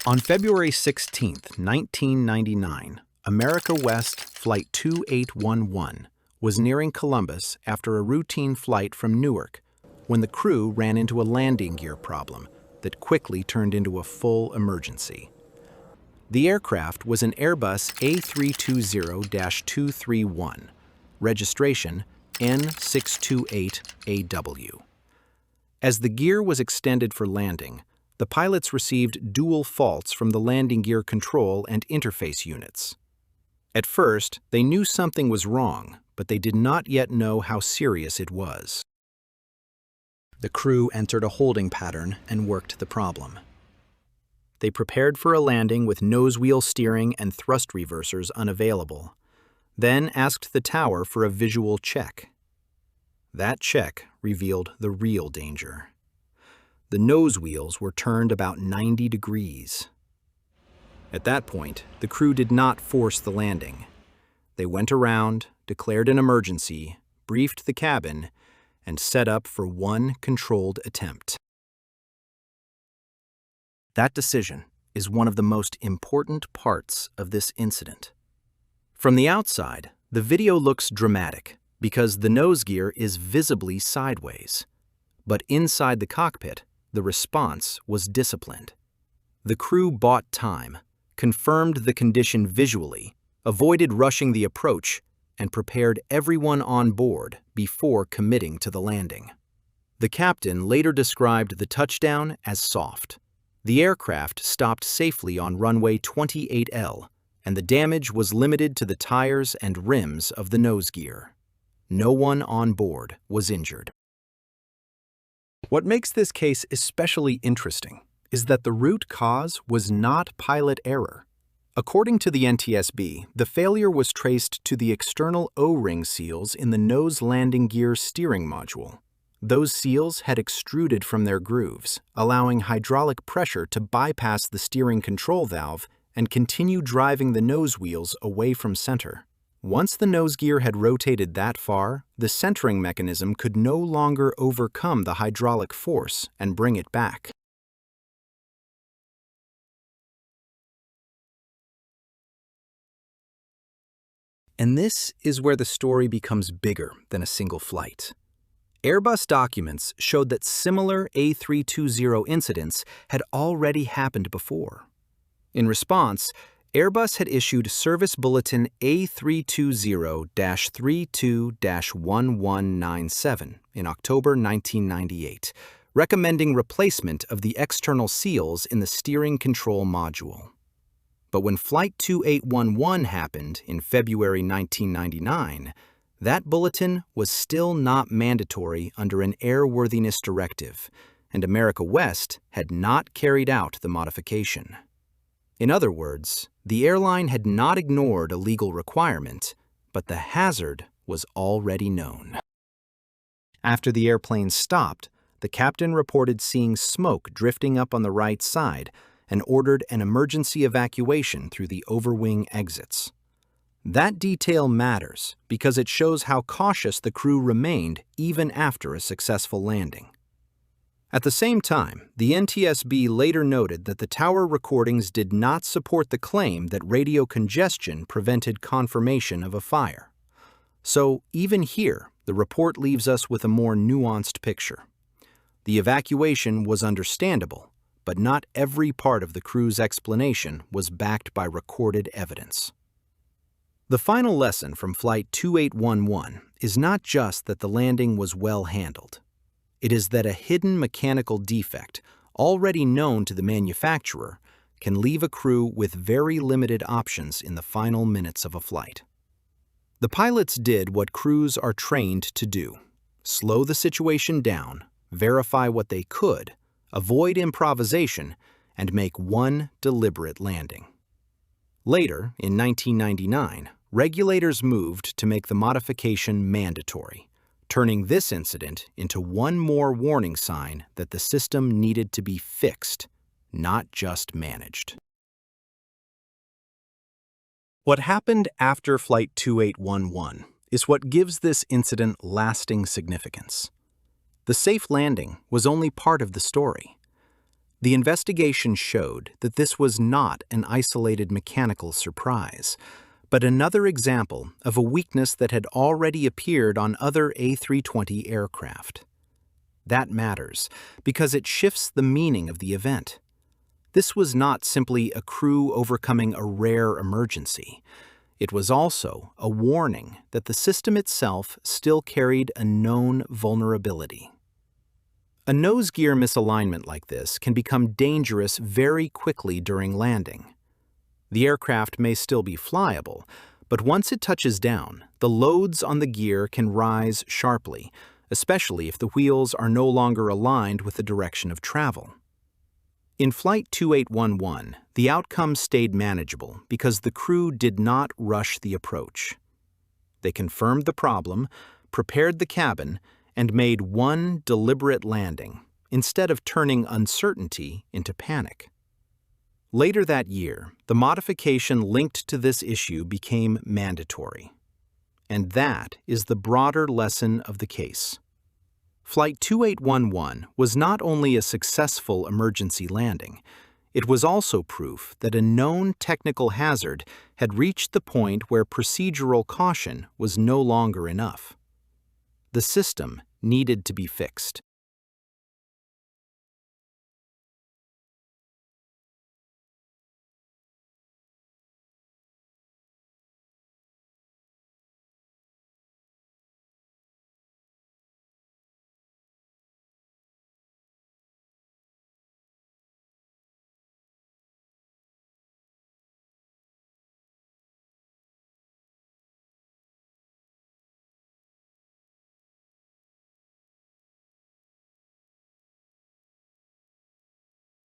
On February 16, 1999, America West Flight 2811 was nearing Columbus after a routine flight from Newark when the crew ran into a landing gear problem that quickly turned into a full emergency. The aircraft was an Airbus A320-231, registration N628AW. As the gear was extended for landing, the pilots received dual faults from the landing gear control and interface units. At first, they knew something was wrong, but they did not yet know how serious it was. The crew entered a holding pattern and worked the problem. They prepared for a landing with nose wheel steering and thrust reversers unavailable, then asked the tower for a visual check. That check revealed the real danger. The nose wheels were turned about 90 degrees. At that point, the crew did not force the landing. They went around, declared an emergency, briefed the cabin, and set up for one controlled attempt. That decision is one of the most important parts of this incident. From the outside, the video looks dramatic because the nose gear is visibly sideways. But inside the cockpit, the response was disciplined. The crew bought time, confirmed the condition visually, avoided rushing the approach, and prepared everyone on board before committing to the landing. The captain later described the touchdown as soft. The aircraft stopped safely on runway 28L, and the damage was limited to the tires and rims of the nose gear. No one on board was injured. What makes this case especially interesting is that the root cause was not pilot error. According to the NTSB, the failure was traced to the external O-ring seals in the nose landing gear steering module. Those seals had extruded from their grooves, allowing hydraulic pressure to bypass the steering control valve and continue driving the nose wheels away from center. Once the nose gear had rotated that far, the centering mechanism could no longer overcome the hydraulic force and bring it back. And this is where the story becomes bigger than a single flight. Airbus documents showed that similar A320 incidents had already happened before. In response, Airbus had issued Service Bulletin A320-32-1197 in October 1998, recommending replacement of the external seals in the steering control module. But when Flight 2811 happened in February 1999, that bulletin was still not mandatory under an airworthiness directive, and America West had not carried out the modification. In other words, the airline had not ignored a legal requirement, but the hazard was already known. After the airplane stopped, the captain reported seeing smoke drifting up on the right side and ordered an emergency evacuation through the overwing exits. That detail matters because it shows how cautious the crew remained even after a successful landing. At the same time, the NTSB later noted that the tower recordings did not support the claim that radio congestion prevented confirmation of a fire. So even here, the report leaves us with a more nuanced picture. The evacuation was understandable, but not every part of the crew's explanation was backed by recorded evidence. The final lesson from Flight 2811 is not just that the landing was well handled. It is that a hidden mechanical defect, already known to the manufacturer, can leave a crew with very limited options in the final minutes of a flight. The pilots did what crews are trained to do: slow the situation down, verify what they could, avoid improvisation, and make one deliberate landing. Later, in 1999, regulators moved to make the modification mandatory, turning this incident into one more warning sign that the system needed to be fixed, not just managed. What happened after Flight 2811 is what gives this incident lasting significance. The safe landing was only part of the story. The investigation showed that this was not an isolated mechanical surprise, but another example of a weakness that had already appeared on other A320 aircraft. That matters because it shifts the meaning of the event. This was not simply a crew overcoming a rare emergency. It was also a warning that the system itself still carried a known vulnerability. A nose gear misalignment like this can become dangerous very quickly during landing. The aircraft may still be flyable, but once it touches down, the loads on the gear can rise sharply, especially if the wheels are no longer aligned with the direction of travel. In Flight 2811, the outcome stayed manageable because the crew did not rush the approach. They confirmed the problem, prepared the cabin, and made one deliberate landing, instead of turning uncertainty into panic. Later that year, the modification linked to this issue became mandatory. And that is the broader lesson of the case. Flight 2811 was not only a successful emergency landing, it was also proof that a known technical hazard had reached the point where procedural caution was no longer enough. The system needed to be fixed.